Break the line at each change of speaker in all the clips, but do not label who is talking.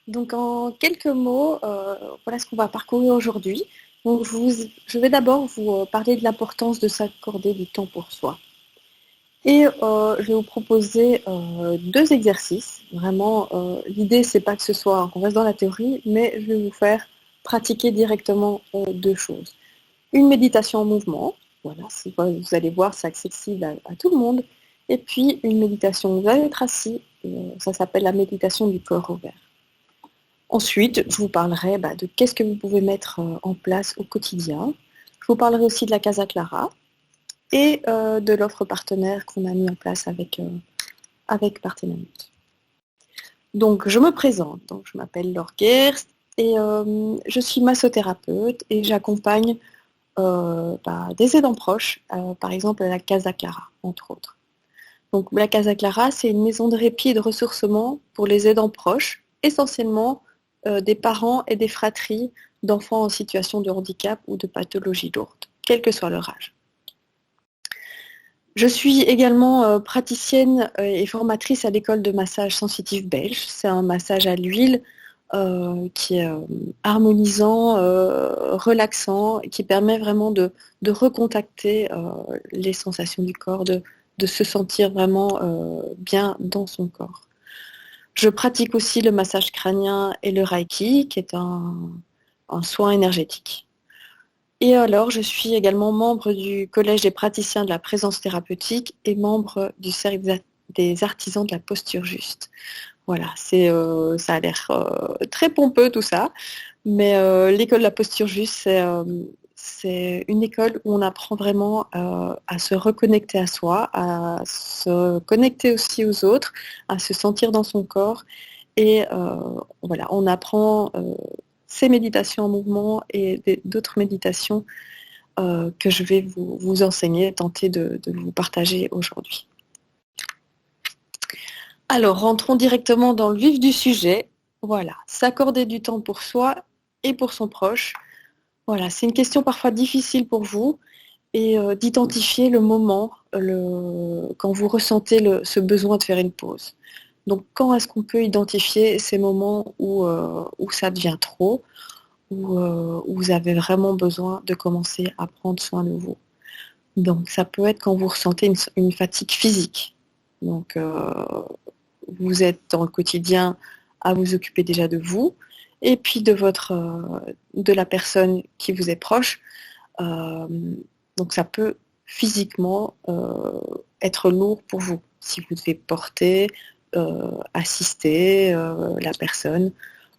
Donc en quelques mots, voilà ce qu'on va parcourir aujourd'hui. Donc je vais d'abord vous parler de l'importance de s'accorder du temps pour soi. Et je vais vous proposer deux exercices. Vraiment, l'idée c'est pas que ce soit qu'on reste dans la théorie, mais je vais vous faire pratiquer directement deux choses. Une méditation en mouvement, voilà, vous allez voir, c'est accessible à tout le monde. Et puis une méditation où vous allez être assis, ça s'appelle la méditation du corps ouvert. Ensuite, je vous parlerai de qu'est-ce que vous pouvez mettre en place au quotidien. Je vous parlerai aussi de la Casa Clara et de l'offre partenaire qu'on a mis en place avec Partenamut. Donc, je me présente. Donc, je m'appelle Laure Gerst et je suis massothérapeute et j'accompagne des aidants proches, par exemple à la Casa Clara, entre autres. Donc, la Casa Clara, c'est une maison de répit et de ressourcement pour les aidants proches, essentiellement des parents et des fratries d'enfants en situation de handicap ou de pathologie lourde, quel que soit leur âge. Je suis également praticienne et formatrice à l'école de massage sensitif belge. C'est un massage à l'huile qui est harmonisant, relaxant, et qui permet vraiment de recontacter les sensations du corps, de se sentir vraiment bien dans son corps. Je pratique aussi le massage crânien et le Reiki, qui est un soin énergétique. Et alors, je suis également membre du Collège des praticiens de la présence thérapeutique et membre du Cercle des artisans de la posture juste. Voilà, ça a l'air très pompeux tout ça, mais l'école de la posture juste, c'est une école où on apprend vraiment à se reconnecter à soi, à se connecter aussi aux autres, à se sentir dans son corps. Et voilà, on apprend ces méditations en mouvement et d'autres méditations que je vais vous enseigner, tenter de vous partager aujourd'hui. Alors, rentrons directement dans le vif du sujet. Voilà, s'accorder du temps pour soi et pour son proche. Voilà, c'est une question parfois difficile pour vous et d'identifier le moment quand vous ressentez ce besoin de faire une pause. Donc, quand est-ce qu'on peut identifier ces moments où ça devient trop, où vous avez vraiment besoin de commencer à prendre soin de vous? Donc, ça peut être quand vous ressentez une fatigue physique. Donc, vous êtes dans le quotidien à vous occuper déjà de vous et puis de la personne qui vous est proche. Donc ça peut physiquement être lourd pour vous si vous devez porter, assister la personne.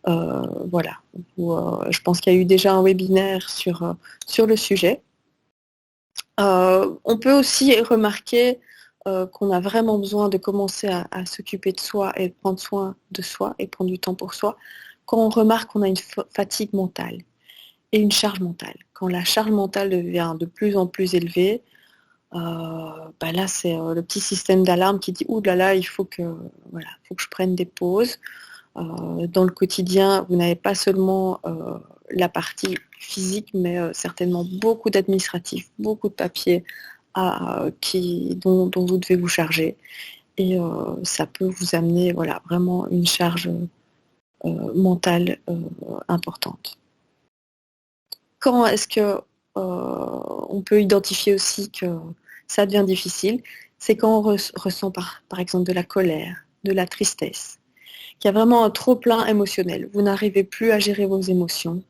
Voilà. Je pense qu'il y a eu déjà un webinaire sur le sujet. On peut aussi remarquer qu'on a vraiment besoin de commencer à s'occuper de soi et de prendre soin de soi et prendre du temps pour soi quand on remarque qu'on a une fatigue mentale et une charge mentale. Quand la charge mentale devient de plus en plus élevée, là c'est le petit système d'alarme qui dit « Ouh là là, il faut que je prenne des pauses ». Dans le quotidien, vous n'avez pas seulement la partie physique, mais certainement beaucoup d'administratifs, beaucoup de papiers dont vous devez vous charger. Et ça peut vous amener vraiment une charge mentale importante. Quand est-ce que on peut identifier aussi que ça devient difficile? C'est quand on ressent par exemple de la colère, de la tristesse, qu'il y a vraiment un trop-plein émotionnel. Vous n'arrivez plus à gérer vos émotions.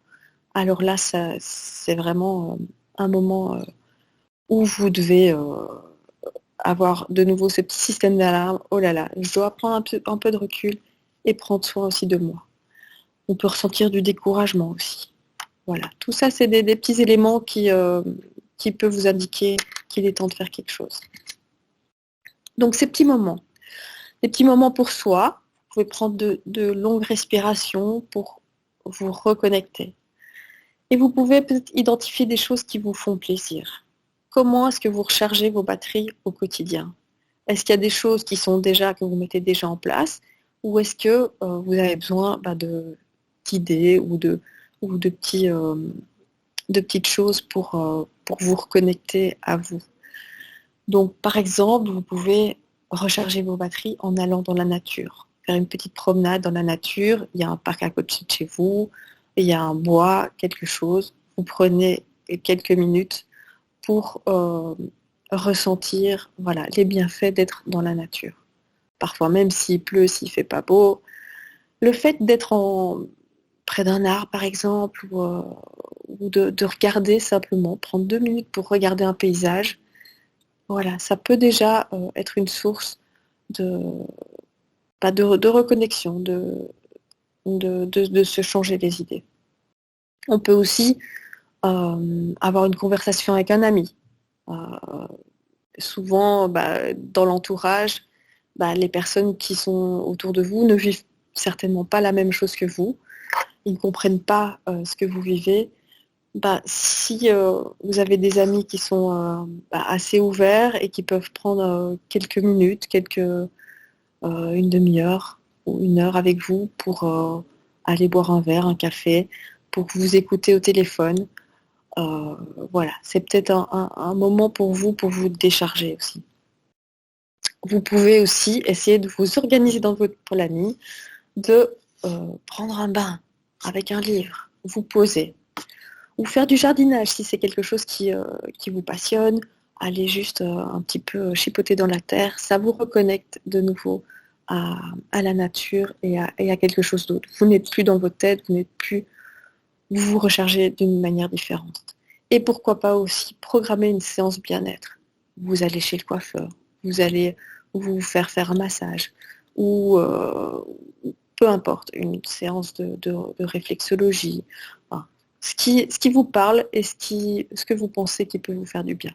Alors là, c'est vraiment un moment où vous devez avoir de nouveau ce petit système d'alarme. Oh là là, je dois prendre un peu de recul et prendre soin aussi de moi. On peut ressentir du découragement aussi. Voilà, tout ça, c'est des petits éléments qui peuvent vous indiquer qu'il est temps de faire quelque chose. Donc ces petits moments, des petits moments pour soi. Vous pouvez prendre de longues respirations pour vous reconnecter. Et vous pouvez peut-être identifier des choses qui vous font plaisir. Comment est-ce que vous rechargez vos batteries au quotidien? Est-ce qu'il y a des choses que vous mettez déjà en place, ou est-ce que vous avez besoin d'idées ou de petites choses pour vous reconnecter à vous? Donc par exemple, vous pouvez recharger vos batteries en allant dans la nature. faire une petite promenade dans la nature. Il y a un parc à côté de chez vous, il y a un bois, quelque chose. Vous prenez quelques minutes pour ressentir voilà, les bienfaits d'être dans la nature. Parfois, même s'il pleut, s'il ne fait pas beau, le fait d'être près d'un arbre, par exemple, ou de regarder simplement, prendre 2 minutes pour regarder un paysage, voilà, ça peut déjà être une source de reconnexion, de se changer les idées. On peut aussi avoir une conversation avec un ami. Souvent, dans l'entourage, les personnes qui sont autour de vous ne vivent certainement pas la même chose que vous. Ils ne comprennent pas ce que vous vivez. Si vous avez des amis qui sont assez ouverts et qui peuvent prendre quelques minutes, une demi-heure ou 1 heure avec vous pour aller boire un verre, un café, pour vous écouter au téléphone, voilà, c'est peut-être un moment pour vous décharger aussi. Vous pouvez aussi essayer de vous organiser dans votre planning, de prendre un bain avec un livre, vous poser, ou faire du jardinage si c'est quelque chose qui vous passionne, aller juste un petit peu chipoter dans la terre, ça vous reconnecte de nouveau à la nature et à quelque chose d'autre. Vous n'êtes plus dans votre tête, vous vous rechargez d'une manière différente. Et pourquoi pas aussi programmer une séance bien-être. Vous allez chez le coiffeur, vous allez vous faire un massage, ou peu importe, une séance de réflexologie. Enfin, ce qui vous parle et ce que vous pensez qui peut vous faire du bien.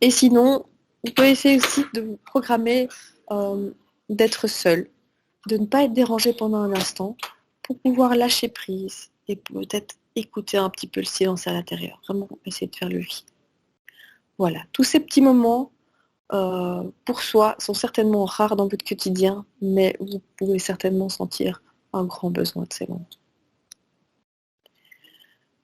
Et sinon, vous pouvez essayer aussi de vous programmer d'être seul, de ne pas être dérangé pendant un instant, pour pouvoir lâcher prise et peut-être écouter un petit peu le silence à l'intérieur. Vraiment essayer de faire le vide. Voilà, tous ces petits moments pour soi sont certainement rares dans votre quotidien, mais vous pouvez certainement sentir un grand besoin de ces moments.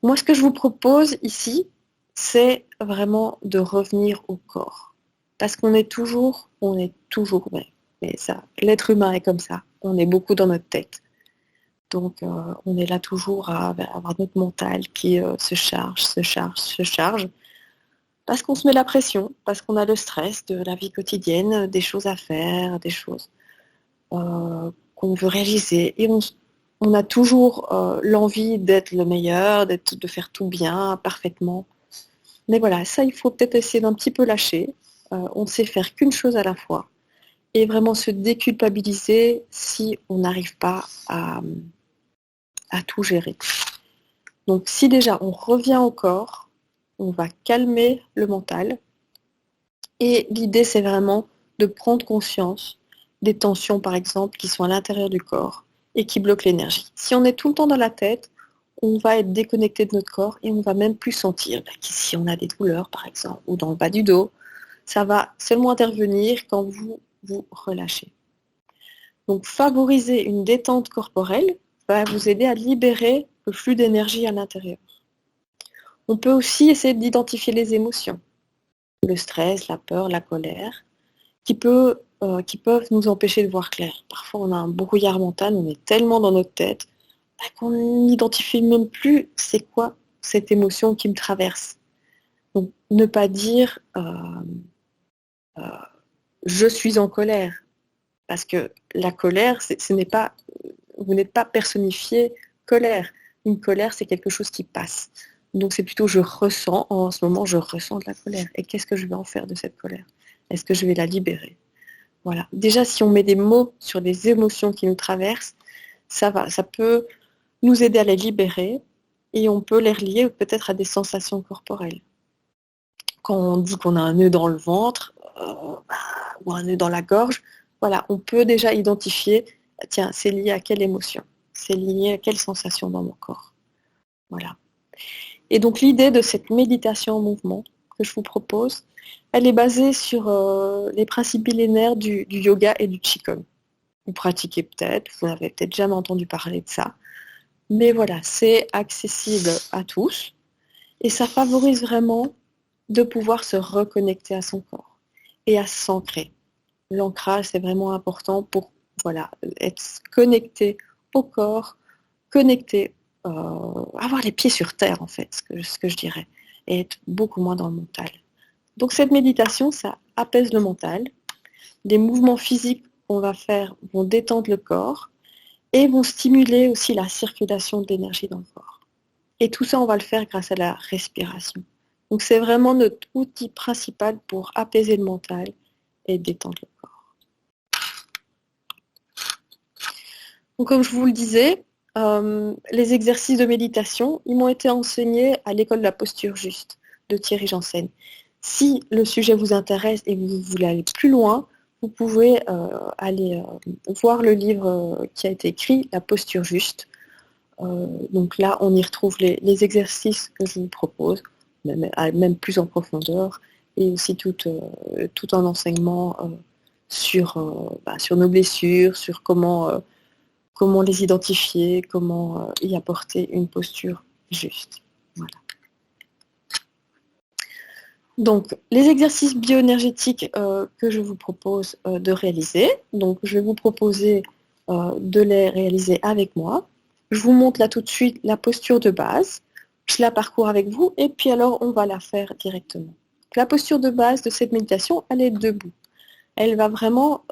Moi, ce que je vous propose ici, c'est vraiment de revenir au corps. Parce qu'on est toujours, mais ça, l'être humain est comme ça, on est beaucoup dans notre tête. Donc on est là toujours à avoir notre mental qui se charge. Parce qu'on se met la pression, parce qu'on a le stress de la vie quotidienne, des choses à faire, des choses qu'on veut réaliser. Et on a toujours l'envie d'être le meilleur, de faire tout bien, parfaitement. Mais voilà, ça, il faut peut-être essayer d'un petit peu lâcher. On ne sait faire qu'une chose à la fois. Et vraiment se déculpabiliser si on n'arrive pas à tout gérer. Donc si déjà on revient au corps, on va calmer le mental. Et l'idée, c'est vraiment de prendre conscience des tensions, par exemple, qui sont à l'intérieur du corps et qui bloquent l'énergie. Si on est tout le temps dans la tête, on va être déconnecté de notre corps et on ne va même plus sentir. Si on a des douleurs, par exemple, ou dans le bas du dos, ça va seulement intervenir quand vous vous relâchez. Donc favoriser une détente corporelle va vous aider à libérer le flux d'énergie à l'intérieur. On peut aussi essayer d'identifier les émotions, le stress, la peur, la colère, qui peuvent nous empêcher de voir clair. Parfois on a un brouillard mental, on est tellement dans notre tête qu'on n'identifie même plus c'est quoi cette émotion qui me traverse. Donc ne pas dire je suis en colère, parce que la colère, vous n'êtes pas personnifié colère. Une colère, c'est quelque chose qui passe. Donc c'est plutôt en ce moment, je ressens de la colère. Et qu'est-ce que je vais en faire de cette colère? Est-ce que je vais la libérer? Voilà. Déjà, si on met des mots sur les émotions qui nous traversent, ça peut nous aider à les libérer et on peut les relier peut-être à des sensations corporelles. Quand on dit qu'on a un nœud dans le ventre ou un nœud dans la gorge, voilà, on peut déjà identifier, tiens, c'est lié à quelle émotion, c'est lié à quelle sensation dans mon corps. Voilà. Et donc l'idée de cette méditation en mouvement que je vous propose, elle est basée sur les principes millénaires du yoga et du qigong. Vous pratiquez peut-être, vous n'avez peut-être jamais entendu parler de ça, mais voilà, c'est accessible à tous et ça favorise vraiment de pouvoir se reconnecter à son corps et à s'ancrer. L'ancrage, c'est vraiment important pour voilà, être connecté au corps, connecté, avoir les pieds sur terre en fait, ce que je dirais, et être beaucoup moins dans le mental. Donc cette méditation, ça apaise le mental. Les mouvements physiques qu'on va faire vont détendre le corps et vont stimuler aussi la circulation d'énergie dans le corps. Et tout ça, on va le faire grâce à la respiration. Donc c'est vraiment notre outil principal pour apaiser le mental et détendre le corps. Donc comme je vous le disais, les exercices de méditation, ils m'ont été enseignés à l'école de la posture juste de Thierry Janssen. Si le sujet vous intéresse et vous voulez aller plus loin, vous pouvez aller voir le livre qui a été écrit, La posture juste. Donc là, on y retrouve les exercices que je vous propose, même plus en profondeur, et aussi tout un enseignement sur nos blessures, sur comment les identifier, comment y apporter une posture juste. Voilà. Donc, les exercices bioénergétiques que je vous propose de réaliser, donc je vais vous proposer de les réaliser avec moi. Je vous montre là tout de suite la posture de base, je la parcours avec vous, et puis alors on va la faire directement. La posture de base de cette méditation, elle est debout. Elle va vraiment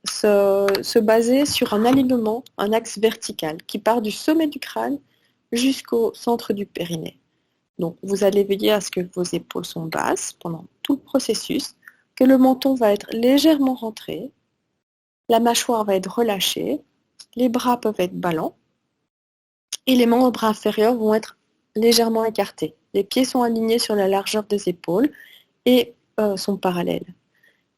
se baser sur un alignement, un axe vertical qui part du sommet du crâne jusqu'au centre du périnée. Donc vous allez veiller à ce que vos épaules sont basses pendant tout le processus, que le menton va être légèrement rentré, la mâchoire va être relâchée, les bras peuvent être ballants et les membres inférieurs vont être légèrement écartés. Les pieds sont alignés sur la largeur des épaules et sont parallèles.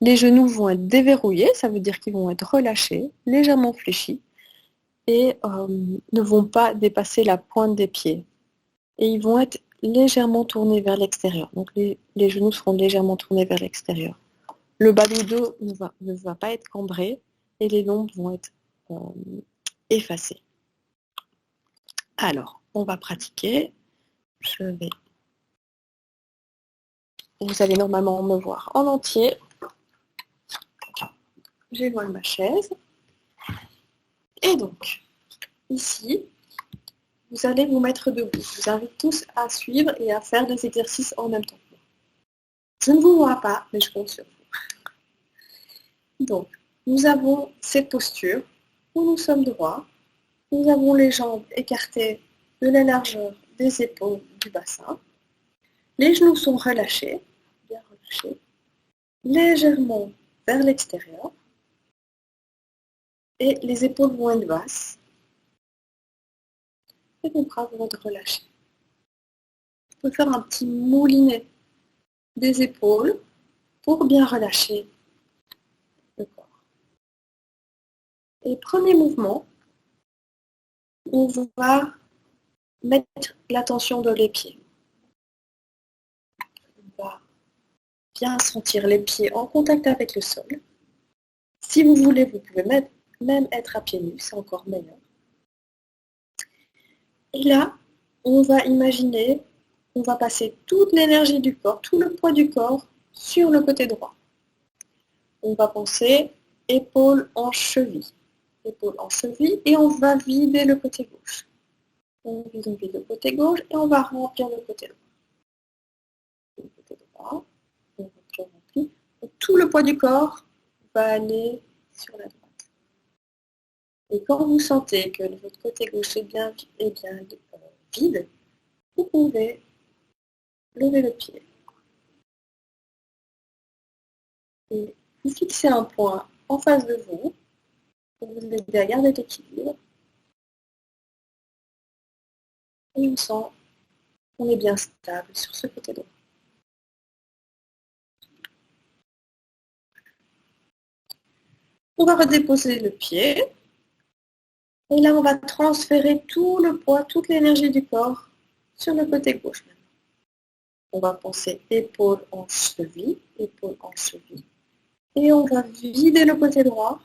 Les genoux vont être déverrouillés, ça veut dire qu'ils vont être relâchés, légèrement fléchis et ne vont pas dépasser la pointe des pieds. Et ils vont être légèrement tournés vers l'extérieur. Donc les genoux seront légèrement tournés vers l'extérieur. Le bas du dos ne va pas être cambré et les lombes vont être effacées. Alors, on va pratiquer. Vous allez normalement me voir en entier. J'éloigne ma chaise. Et donc, ici, vous allez vous mettre debout. Je vous invite tous à suivre et à faire des exercices en même temps. Je ne vous vois pas, mais je compte sur vous. Donc, nous avons cette posture où nous sommes droits. Nous avons les jambes écartées de la largeur des épaules du bassin. Les genoux sont relâchés, bien relâchés, légèrement vers l'extérieur. Et les épaules vont être basses. Et les bras vont être relâchés. On peut faire un petit moulinet des épaules pour bien relâcher le corps. Et premier mouvement, on va mettre l'attention dans les pieds. On va bien sentir les pieds en contact avec le sol. Si vous voulez, vous pouvez même être à pieds nus, c'est encore meilleur. Et là, on va imaginer, on va passer toute l'énergie du corps, tout le poids du corps sur le côté droit. On va penser épaule en cheville. Épaule en cheville et on va vider le côté gauche. On vide le côté gauche et on va remplir le côté droit. Le côté droit, on remplit. Tout le poids du corps va aller sur la droite. Et quand vous sentez que votre côté gauche est bien vide, vous pouvez lever le pied. Et vous fixez un point en face de vous pour vous aider à garder l'équilibre. Et on sent qu'on est bien stable sur ce côté droit. On va redéposer le pied. Et là, on va transférer tout le poids, toute l'énergie du corps sur le côté gauche. On va penser épaule en cheville, épaule en cheville. Et on va vider le côté droit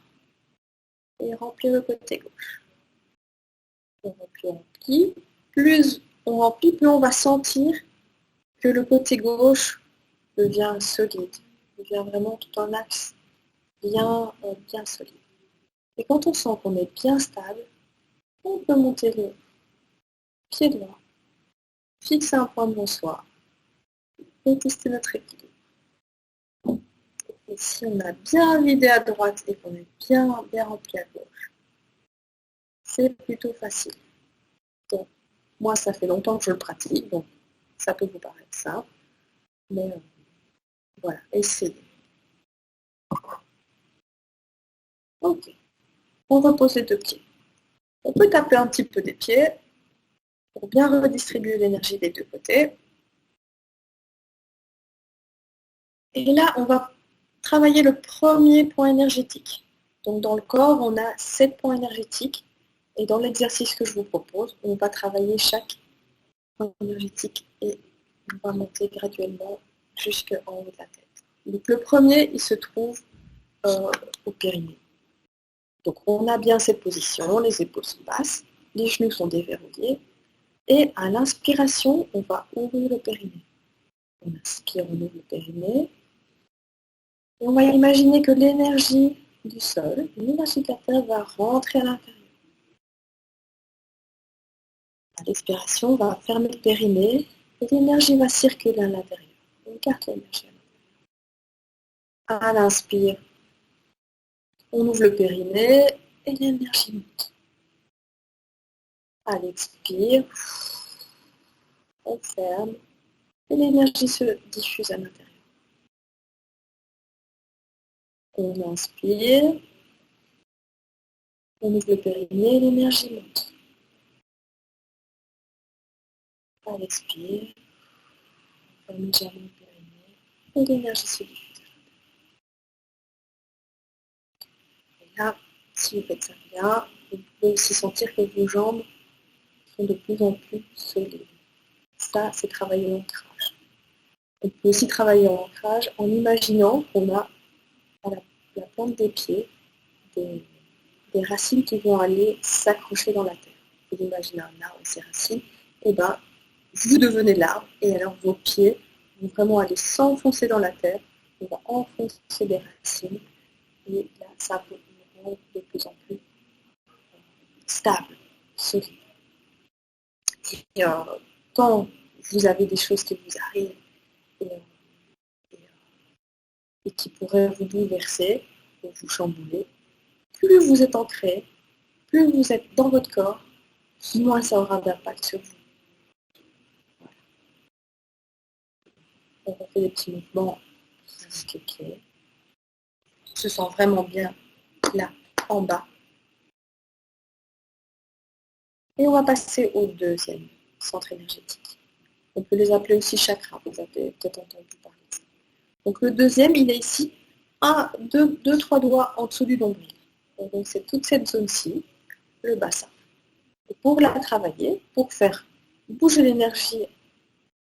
et remplir le côté gauche. On remplit. Plus on remplit, plus on va sentir que le côté gauche devient solide, devient vraiment tout un axe bien solide. Et quand on sent qu'on est bien stable, on peut monter le pied droit, fixer un point devant soi et tester notre équilibre. Et si on a bien vidé à droite et qu'on est bien rempli à gauche, c'est plutôt facile. Donc, moi, ça fait longtemps que je le pratique, donc ça peut vous paraître simple, mais voilà, essayez. Ok, on repose les deux pieds. On peut taper un petit peu des pieds pour bien redistribuer l'énergie des deux côtés. Et là, on va travailler le premier point énergétique. Donc dans le corps, on a 7 points énergétiques. Et dans l'exercice que je vous propose, on va travailler chaque point énergétique et on va monter graduellement jusqu'en haut de la tête. Donc le premier, il se trouve au périnée. Donc on a bien cette position, les épaules sont basses, les genoux sont déverrouillés. Et à l'inspiration, on va ouvrir le périnée. On inspire, on ouvre le périnée. Et on va imaginer que l'énergie du sol, l'énergie de la terre va rentrer à l'intérieur. À l'expiration, on va fermer le périnée et l'énergie va circuler à l'intérieur. On garde l'énergie à l'intérieur. À l'inspire, on ouvre le périnée et l'énergie monte. À l'expire, on ferme et l'énergie se diffuse à l'intérieur. On inspire, on ouvre le périnée et l'énergie monte. À l'expire, on ferme légèrement le périnée et l'énergie se diffuse. Et là, si vous faites ça bien, vous pouvez aussi sentir que vos jambes sont de plus en plus solides. Ça, c'est travailler l'ancrage. On peut aussi travailler l'ancrage en imaginant qu'on a à la pointe des pieds des racines qui vont aller s'accrocher dans la terre. Vous imaginez un arbre et ses racines, et bien vous devenez l'arbre et alors vos pieds vont vraiment aller s'enfoncer dans la terre, on va enfoncer des racines et là ça peut nous rendre de plus en plus stable, solide. Et quand vous avez des choses qui vous arrivent et qui pourraient vous bouleverser ou vous chambouler, plus vous êtes ancré, plus vous êtes dans votre corps, moins ça aura d'impact sur vous. Voilà. On fait des petits mouvements avec les pieds. On se sent vraiment bien là, en bas. Et on va passer au deuxième centre énergétique. On peut les appeler aussi chakras, vous avez peut-être entendu parler de ça. Donc le deuxième, il est ici, 2-3 doigts en dessous du nombril. Donc c'est toute cette zone-ci, le bassin. Et pour la travailler, pour faire bouger l'énergie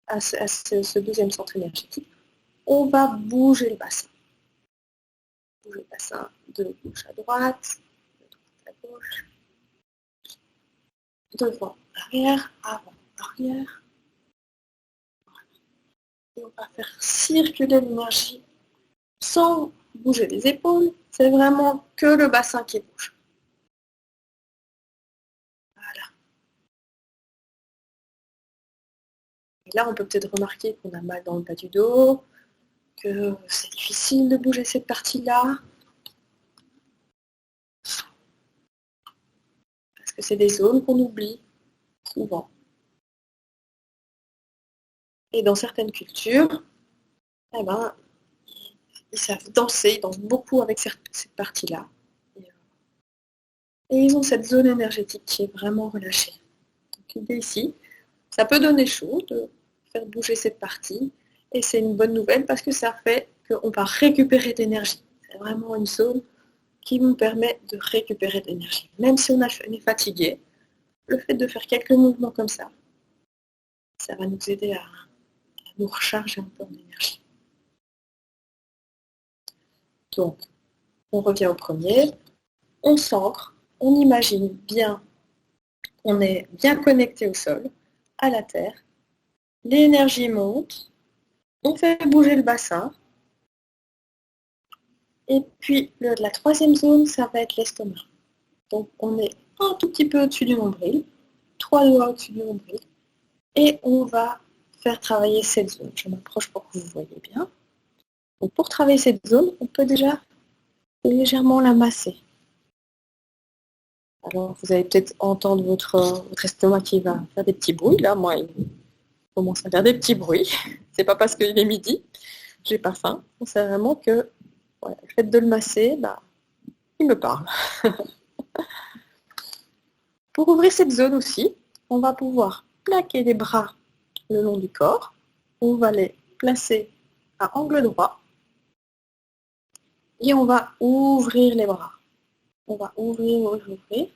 à ce deuxième centre énergétique, on va bouger le bassin. Bouger le bassin de gauche à droite, de droite à gauche, devant, arrière, avant, arrière. Et on va faire circuler l'énergie sans bouger les épaules. C'est vraiment que le bassin qui bouge. Voilà. Et là, on peut peut-être remarquer qu'on a mal dans le bas du dos, que c'est difficile de bouger cette partie-là. Parce que c'est des zones qu'on oublie souvent. Et dans certaines cultures, eh ben, ils savent danser, ils dansent beaucoup avec cette partie-là. Et ils ont cette zone énergétique qui est vraiment relâchée. Donc l'idée ici, ça peut donner chaud de faire bouger cette partie. Et c'est une bonne nouvelle parce que ça fait qu'on va récupérer de l'énergie. C'est vraiment une zone qui nous permet de récupérer de l'énergie. Même si on est fatigué, le fait de faire quelques mouvements comme ça va nous aider à nous recharger un peu en énergie. Donc, on revient au premier, on s'ancre, on imagine bien qu'on est bien connecté au sol, à la terre, l'énergie monte, on fait bouger le bassin, et puis la troisième zone, ça va être l'estomac. Donc on est un tout petit peu au-dessus du nombril, 3 doigts au-dessus du nombril, et on va faire travailler cette zone. Je m'approche pour que vous voyez bien. Donc pour travailler cette zone, on peut déjà légèrement la masser. Alors vous allez peut-être entendre votre estomac qui va faire des petits bruits. Là, moi, il commence à faire des petits bruits. C'est pas parce qu'il est midi, j'ai pas faim. C'est vraiment que voilà, le fait de le masser, bah, il me parle. Pour ouvrir cette zone aussi, on va pouvoir plaquer les bras le long du corps. On va les placer à angle droit. Et on va ouvrir les bras. On va ouvrir, ouvrir.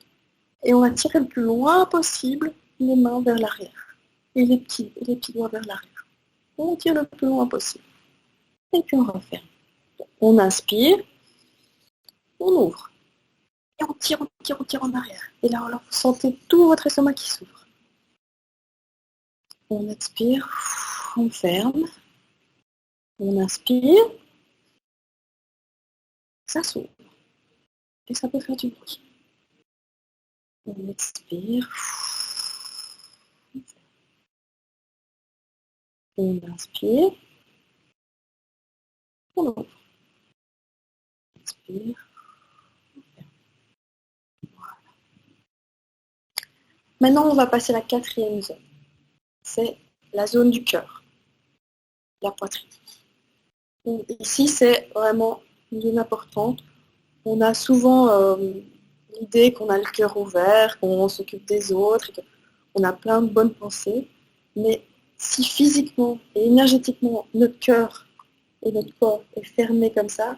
Et on va tirer le plus loin possible les mains vers l'arrière. Et les petits doigts vers l'arrière. On tire le plus loin possible. Et puis on referme. On inspire. On ouvre. Et on tire en arrière. Et là, vous sentez tout votre estomac qui s'ouvre. On expire. On ferme. On inspire. Ça s'ouvre. Et ça peut faire du bruit. On expire. On inspire. On ouvre. On expire. Voilà. Maintenant, on va passer à la 4e zone. C'est la zone du cœur, la poitrine. Donc, ici, c'est vraiment une zone importante. On a souvent l'idée qu'on a le cœur ouvert, qu'on s'occupe des autres, qu'on a plein de bonnes pensées. Mais si physiquement et énergétiquement, notre cœur et notre corps est fermé comme ça,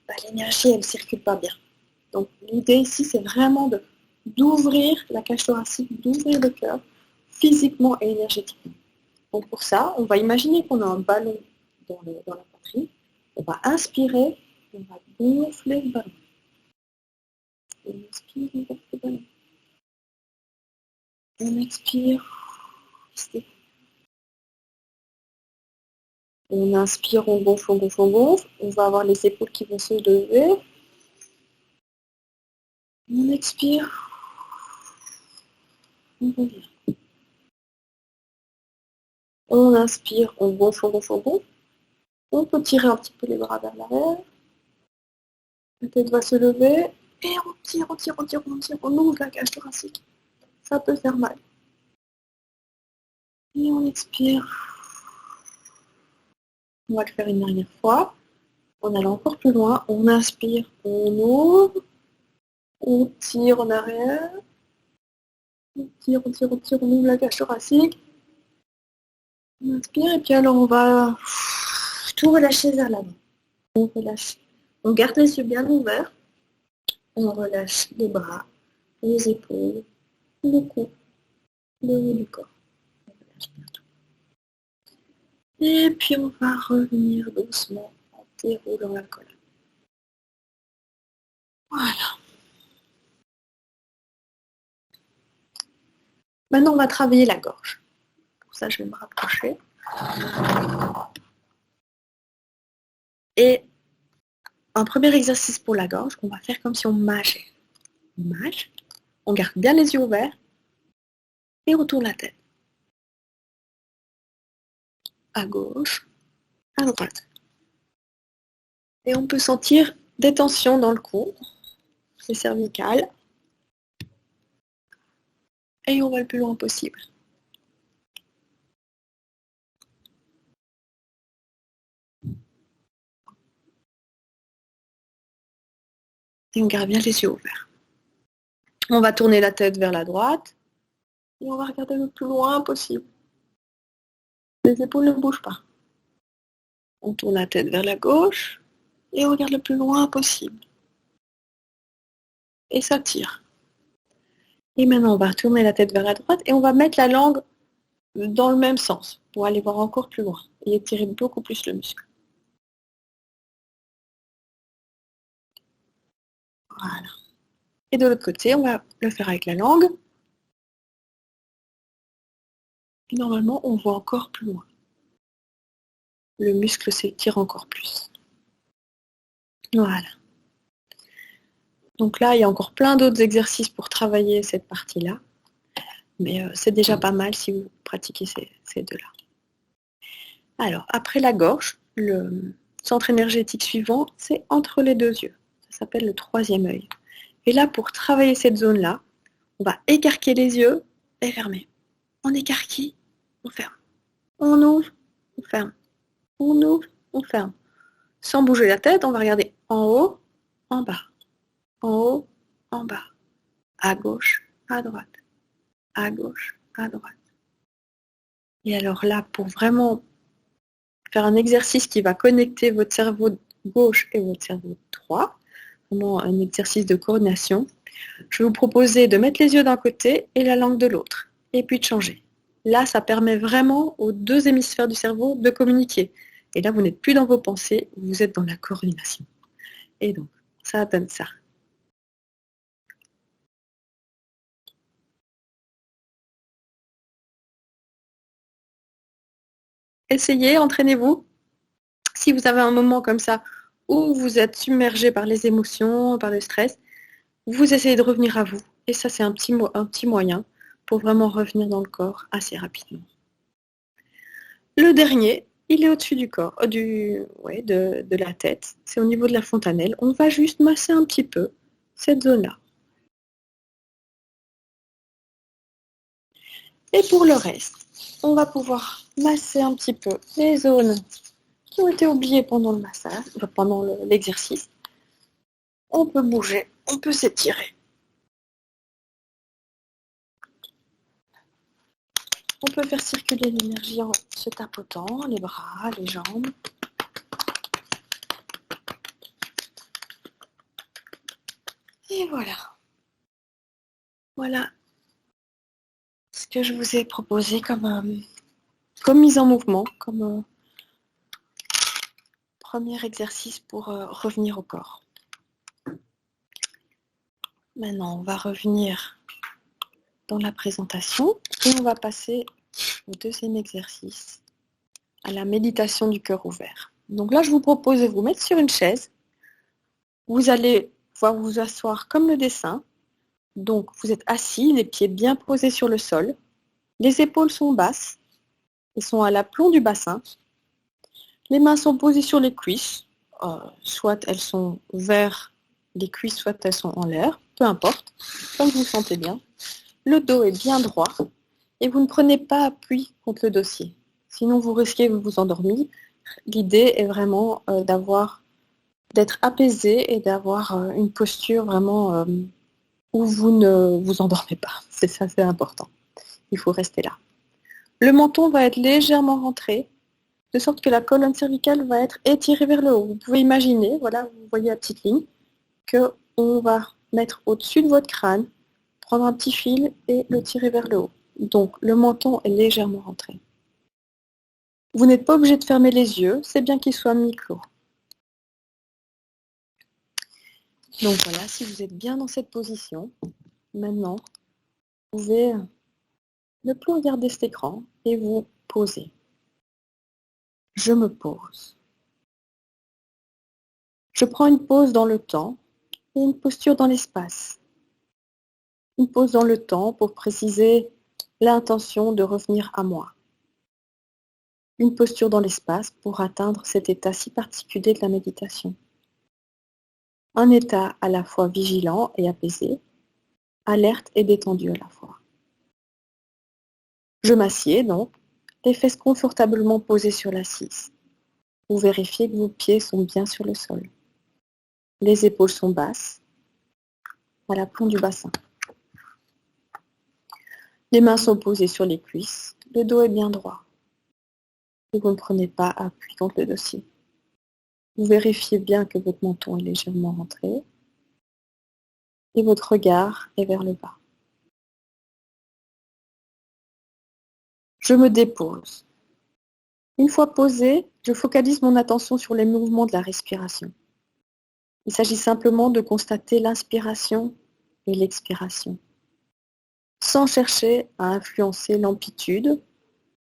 bah, l'énergie, elle ne circule pas bien. Donc l'idée ici, c'est vraiment d'ouvrir la cage thoracique, d'ouvrir le cœur, physiquement et énergétiquement. Donc pour ça, on va imaginer qu'on a un ballon dans la poitrine. On va inspirer, on va gonfler le ballon. On inspire, on gonfle le ballon. On expire, on inspire, on gonfle, on gonfle, on gonfle. On va avoir les épaules qui vont se lever. On expire, on revient. On inspire, on gonfle, on gonfle, on gonfle. On peut tirer un petit peu les bras vers l'arrière. La tête va se lever. Et on tire, on tire, on tire, on tire. On ouvre la cage thoracique. Ça peut faire mal. Et on expire. On va le faire une dernière fois. En allant encore plus loin. On inspire, on ouvre. On tire en arrière. On tire, on tire, on tire. On ouvre la cage thoracique. On inspire. Et puis alors on va tout relâcher vers l'avant. On relâche. On garde les yeux bien ouverts. On relâche les bras, les épaules, le cou, le haut du corps. On relâche bien tout. Et puis on va revenir doucement en déroulant la colonne. Voilà. Maintenant on va travailler la gorge. Pour ça je vais me rapprocher. Et un premier exercice pour la gorge, on va faire comme si on mâchait. On mâche, on garde bien les yeux ouverts et on tourne la tête. À gauche, à droite. Et on peut sentir des tensions dans le cou, les cervicales. Et on va le plus loin possible. Et on garde bien les yeux ouverts. On va tourner la tête vers la droite. Et on va regarder le plus loin possible. Les épaules ne bougent pas. On tourne la tête vers la gauche. Et on regarde le plus loin possible. Et ça tire. Et maintenant, on va retourner la tête vers la droite. Et on va mettre la langue dans le même sens. Pour aller voir encore plus loin. Et étirer beaucoup plus le muscle. Voilà. Et de l'autre côté, on va le faire avec la langue. Et normalement, on voit encore plus loin. Le muscle s'étire encore plus. Voilà. Donc là, il y a encore plein d'autres exercices pour travailler cette partie-là. Mais c'est déjà pas mal si vous pratiquez ces deux-là. Alors, après la gorge, le centre énergétique suivant, c'est entre les deux yeux. Ça s'appelle le troisième œil. Et là, pour travailler cette zone-là, on va écarquer les yeux et fermer. On écarquille, on ferme. On ouvre, on ferme. On ouvre, on ferme. Sans bouger la tête, on va regarder en haut, en bas. En haut, en bas. À gauche, à droite. À gauche, à droite. Et alors là, pour vraiment faire un exercice qui va connecter votre cerveau gauche et votre cerveau droit, vraiment un exercice de coordination, je vais vous proposer de mettre les yeux d'un côté et la langue de l'autre, et puis de changer. Là, ça permet vraiment aux deux hémisphères du cerveau de communiquer. Et là, vous n'êtes plus dans vos pensées, vous êtes dans la coordination. Et donc, ça donne ça. Essayez, entraînez-vous. Si vous avez un moment comme ça où vous êtes submergé par les émotions, par le stress, vous essayez de revenir à vous. Et ça, c'est un petit moyen pour vraiment revenir dans le corps assez rapidement. Le dernier, il est au-dessus du corps, de la tête. C'est au niveau de la fontanelle. On va juste masser un petit peu cette zone-là. Et pour le reste, on va pouvoir masser un petit peu les zones qui ont été oubliées pendant le massage, pendant l'exercice. On peut bouger, on peut s'étirer. On peut faire circuler l'énergie en se tapotant les bras, les jambes. Et voilà. Voilà ce que je vous ai proposé comme mise en mouvement, comme premier exercice pour revenir au corps. Maintenant, on va revenir dans la présentation et on va passer au deuxième exercice, à la méditation du cœur ouvert. Donc là, je vous propose de vous mettre sur une chaise. Vous allez pouvoir vous asseoir comme le dessin. Donc, vous êtes assis, les pieds bien posés sur le sol. Les épaules sont basses et sont à l'aplomb du bassin. Les mains sont posées sur les cuisses. Soit elles sont vers les cuisses, soit elles sont en l'air. Peu importe, comme vous le sentez bien. Le dos est bien droit et vous ne prenez pas appui contre le dossier. Sinon, vous risquez de vous endormir. L'idée est vraiment d'être apaisé et d'avoir une posture vraiment où vous ne vous endormez pas. C'est ça, c'est important. Il faut rester là. Le menton va être légèrement rentré, de sorte que la colonne cervicale va être étirée vers le haut. Vous pouvez imaginer, voilà, vous voyez la petite ligne, qu'on va mettre au-dessus de votre crâne, prendre un petit fil et le tirer vers le haut. Donc, le menton est légèrement rentré. Vous n'êtes pas obligé de fermer les yeux, c'est bien qu'ils soient mi-clos. Donc voilà, si vous êtes bien dans cette position, maintenant, vous pouvez ne plus regarder cet écran et vous poser. Je me pose. Je prends une pause dans le temps et une posture dans l'espace. Une pause dans le temps pour préciser l'intention de revenir à moi. Une posture dans l'espace pour atteindre cet état si particulier de la méditation. Un état à la fois vigilant et apaisé, alerte et détendu à la fois. Je m'assieds donc, les fesses confortablement posées sur l'assise. Vous vérifiez que vos pieds sont bien sur le sol. Les épaules sont basses, à l'aplomb du bassin. Les mains sont posées sur les cuisses, le dos est bien droit. Et vous ne prenez pas appui contre le dossier. Vous vérifiez bien que votre menton est légèrement rentré et votre regard est vers le bas. Je me dépose. Une fois posé, je focalise mon attention sur les mouvements de la respiration. Il s'agit simplement de constater l'inspiration et l'expiration, sans chercher à influencer l'amplitude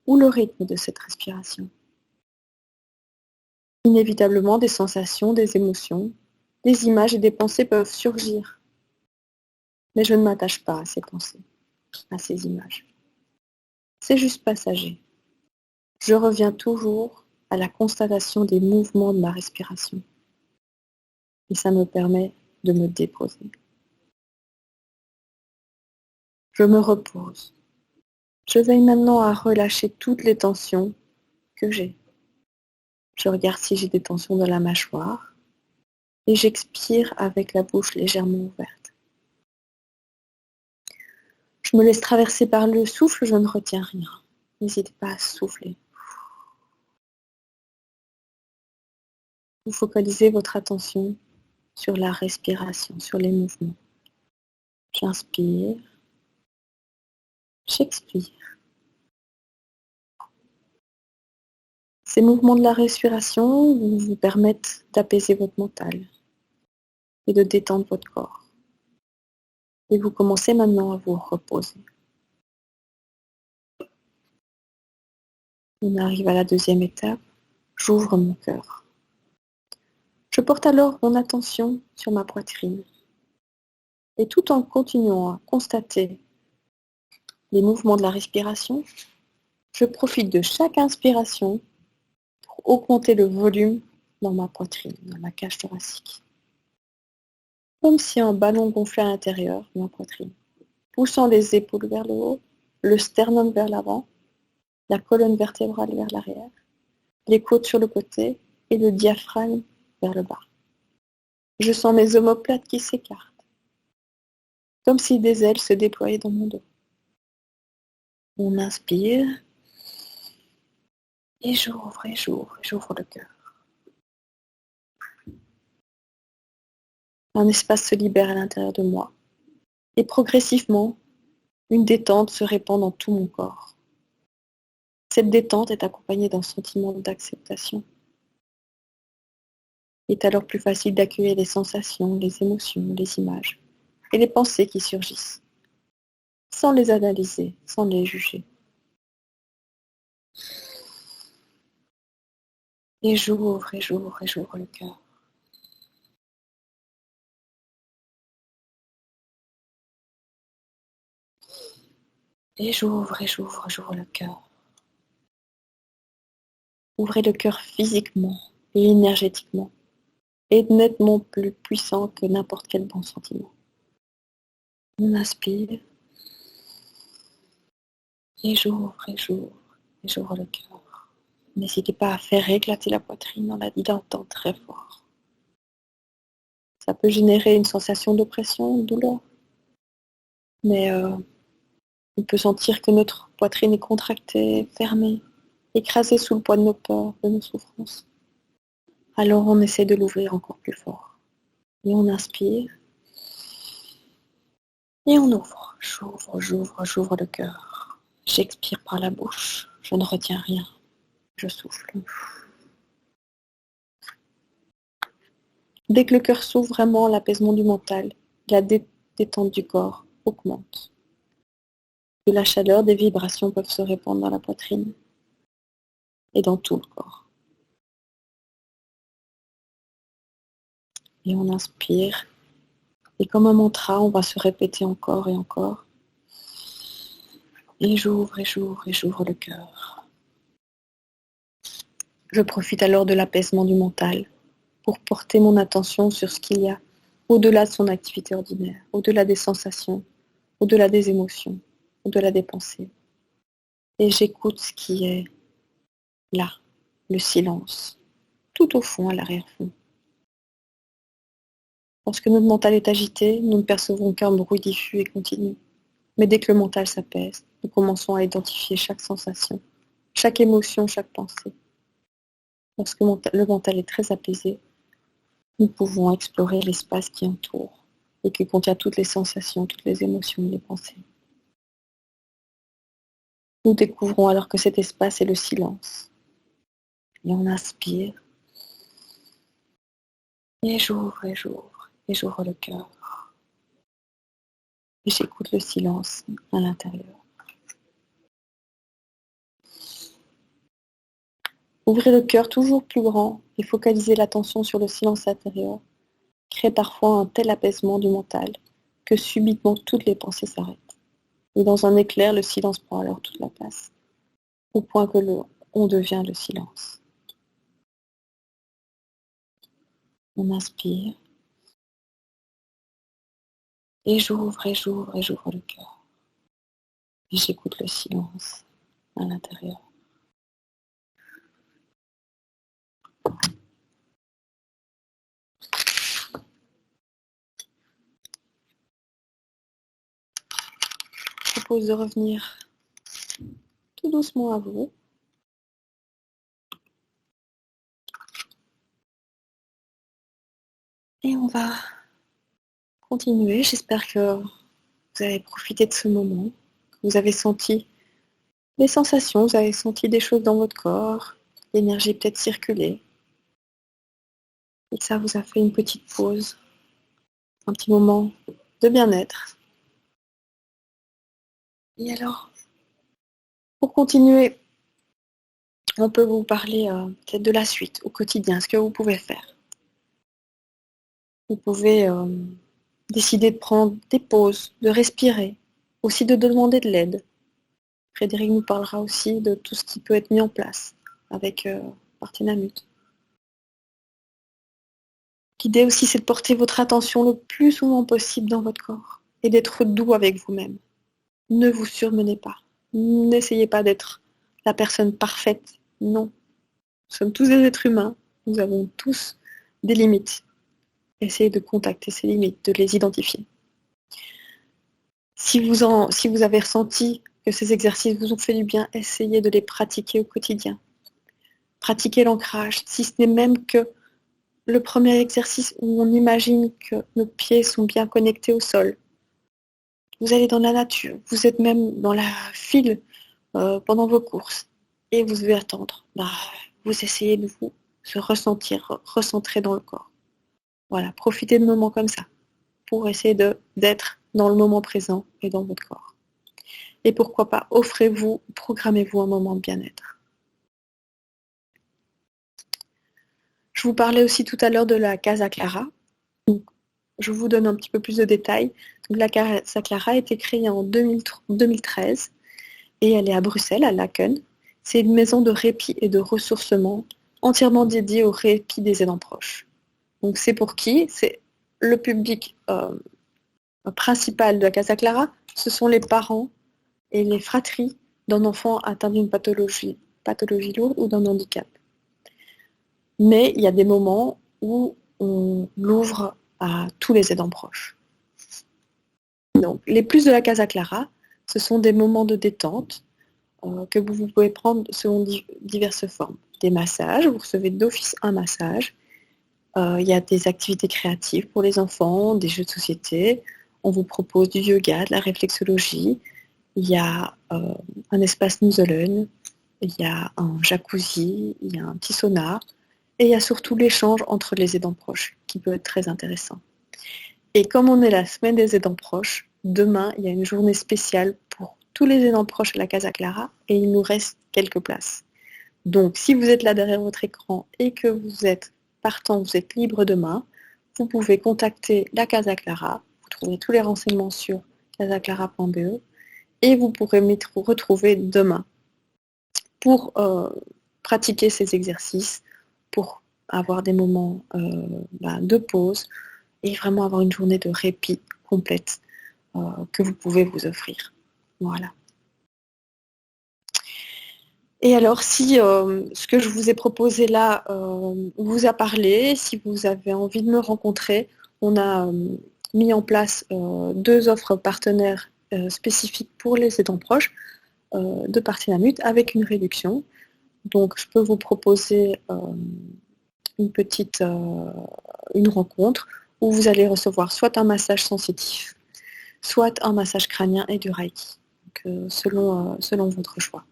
ou le rythme de cette respiration. Inévitablement, des sensations, des émotions, des images et des pensées peuvent surgir Mais je ne m'attache pas à ces pensées, à ces images. C'est juste passager. Je reviens toujours à la constatation des mouvements de ma respiration. Et ça me permet de me déposer. Je me repose. Je veille maintenant à relâcher toutes les tensions que j'ai. Je regarde si j'ai des tensions dans la mâchoire et j'expire avec la bouche légèrement ouverte. Je me laisse traverser par le souffle, je ne retiens rien. N'hésitez pas à souffler. Vous focalisez votre attention sur la respiration, sur les mouvements. J'inspire, j'expire. Ces mouvements de la respiration vous permettent d'apaiser votre mental et de détendre votre corps. Et vous commencez maintenant à vous reposer. On arrive à la deuxième étape. J'ouvre mon cœur. Je porte alors mon attention sur ma poitrine. Et tout en continuant à constater les mouvements de la respiration, je profite de chaque inspiration pour augmenter le volume dans ma poitrine, dans ma cage thoracique. Comme si un ballon gonflait à l'intérieur de ma poitrine, poussant les épaules vers le haut, le sternum vers l'avant, la colonne vertébrale vers l'arrière, les côtes sur le côté et le diaphragme vers le bas. Je sens mes omoplates qui s'écartent, comme si des ailes se déployaient dans mon dos. On inspire, et j'ouvre le cœur. Un espace se libère à l'intérieur de moi, et progressivement, une détente se répand dans tout mon corps. Cette détente est accompagnée d'un sentiment d'acceptation. Il est alors plus facile d'accueillir les sensations, les émotions, les images et les pensées qui surgissent, sans les analyser, sans les juger. Et j'ouvre le cœur. Et j'ouvre le cœur. Ouvrez le cœur physiquement et énergétiquement, et nettement plus puissant que n'importe quel bon sentiment. On inspire, et j'ouvre le cœur. N'hésitez pas à faire éclater la poitrine en la dilatant très fort. Ça peut générer une sensation d'oppression, de douleur, mais on peut sentir que notre poitrine est contractée, fermée, écrasée sous le poids de nos peurs, de nos souffrances. Alors on essaie de l'ouvrir encore plus fort. Et on inspire. Et on ouvre. J'ouvre le cœur. J'expire par la bouche. Je ne retiens rien. Je souffle. Dès que le cœur s'ouvre vraiment, l'apaisement du mental, la détente du corps augmente. De la chaleur, des vibrations peuvent se répandre dans la poitrine et dans tout le corps. Et on inspire. Et comme un mantra, on va se répéter encore et encore. Et j'ouvre le cœur. Je profite alors de l'apaisement du mental pour porter mon attention sur ce qu'il y a au-delà de son activité ordinaire, au-delà des sensations, au-delà des émotions, au-delà des pensées. Et j'écoute ce qui est là, le silence, tout au fond, à l'arrière-fond. Lorsque notre mental est agité, nous ne percevons qu'un bruit diffus et continu. Mais dès que le mental s'apaise, nous commençons à identifier chaque sensation, chaque émotion, chaque pensée. Lorsque le mental est très apaisé, nous pouvons explorer l'espace qui entoure et qui contient toutes les sensations, toutes les émotions, les pensées. Nous découvrons alors que cet espace est le silence. Et on inspire. Et j'ouvre le cœur. Et j'écoute le silence à l'intérieur. Ouvrez le cœur toujours plus grand et focalisez l'attention sur le silence intérieur crée parfois un tel apaisement du mental que subitement toutes les pensées s'arrêtent. Et dans un éclair, le silence prend alors toute la place, au point que on devient le silence. On inspire, et j'ouvre le cœur. Et j'écoute le silence à l'intérieur. Je propose de revenir tout doucement à vous. Et on va continuer. J'espère que vous avez profité de ce moment, que vous avez senti des sensations, vous avez senti des choses dans votre corps, l'énergie peut-être circuler. Et que ça vous a fait une petite pause, un petit moment de bien-être. Et alors, pour continuer, on peut vous parler peut-être de la suite au quotidien, ce que vous pouvez faire. Vous pouvez décider de prendre des pauses, de respirer, aussi de demander de l'aide. Frédéric nous parlera aussi de tout ce qui peut être mis en place avec Partenamut. L'idée aussi, c'est de porter votre attention le plus souvent possible dans votre corps et d'être doux avec vous-même. Ne vous surmenez pas. N'essayez pas d'être la personne parfaite. Non. Nous sommes tous des êtres humains. Nous avons tous des limites. Essayez de contacter ces limites, de les identifier. Si vous avez ressenti que ces exercices vous ont fait du bien, essayez de les pratiquer au quotidien. Pratiquez l'ancrage, si ce n'est même que le premier exercice où on imagine que nos pieds sont bien connectés au sol. Vous allez dans la nature, vous êtes même dans la file pendant vos courses et vous devez attendre. Vous essayez de vous ressentir, recentrer dans le corps. Voilà, profitez de moments comme ça pour essayer d'être dans le moment présent et dans votre corps. Et pourquoi pas, offrez-vous, programmez-vous un moment de bien-être. Je vous parlais aussi tout à l'heure de la Casa Clara. Donc, je vous donne un petit peu plus de détails. Donc, la Casa Clara a été créée en 2013 et elle est à Bruxelles, à Laken. C'est une maison de répit et de ressourcement entièrement dédiée au répit des aidants proches. Donc c'est pour qui? C'est le public principal de la Casa Clara, ce sont les parents et les fratries d'un enfant atteint d'une pathologie lourde ou d'un handicap. Mais il y a des moments où on l'ouvre à tous les aidants proches. Donc, les plus de la Casa Clara, ce sont des moments de détente que vous pouvez prendre selon diverses formes. Des massages, vous recevez d'office un massage. Il y a des activités créatives pour les enfants, des jeux de société. On vous propose du yoga, de la réflexologie. Il y a un espace Nuzelen, il y a un jacuzzi, il y a un petit sauna. Et il y a surtout l'échange entre les aidants proches, qui peut être très intéressant. Et comme on est la semaine des aidants proches, demain, il y a une journée spéciale pour tous les aidants proches à la Casa Clara, et il nous reste quelques places. Donc, si vous êtes là derrière votre écran et que vous êtes partant, vous êtes libre demain, vous pouvez contacter la Casa Clara. Vous trouverez tous les renseignements sur casaclara.be et vous pourrez me retrouver demain pour pratiquer ces exercices, pour avoir des moments de pause et vraiment avoir une journée de répit complète que vous pouvez vous offrir. Voilà. Et alors, si ce que je vous ai proposé là vous a parlé, si vous avez envie de me rencontrer, on a mis en place 2 offres partenaires spécifiques pour les aidants proches de Partenamut avec une réduction. Donc, je peux vous proposer une rencontre où vous allez recevoir soit un massage sensitif, soit un massage crânien et du Reiki, donc, selon votre choix.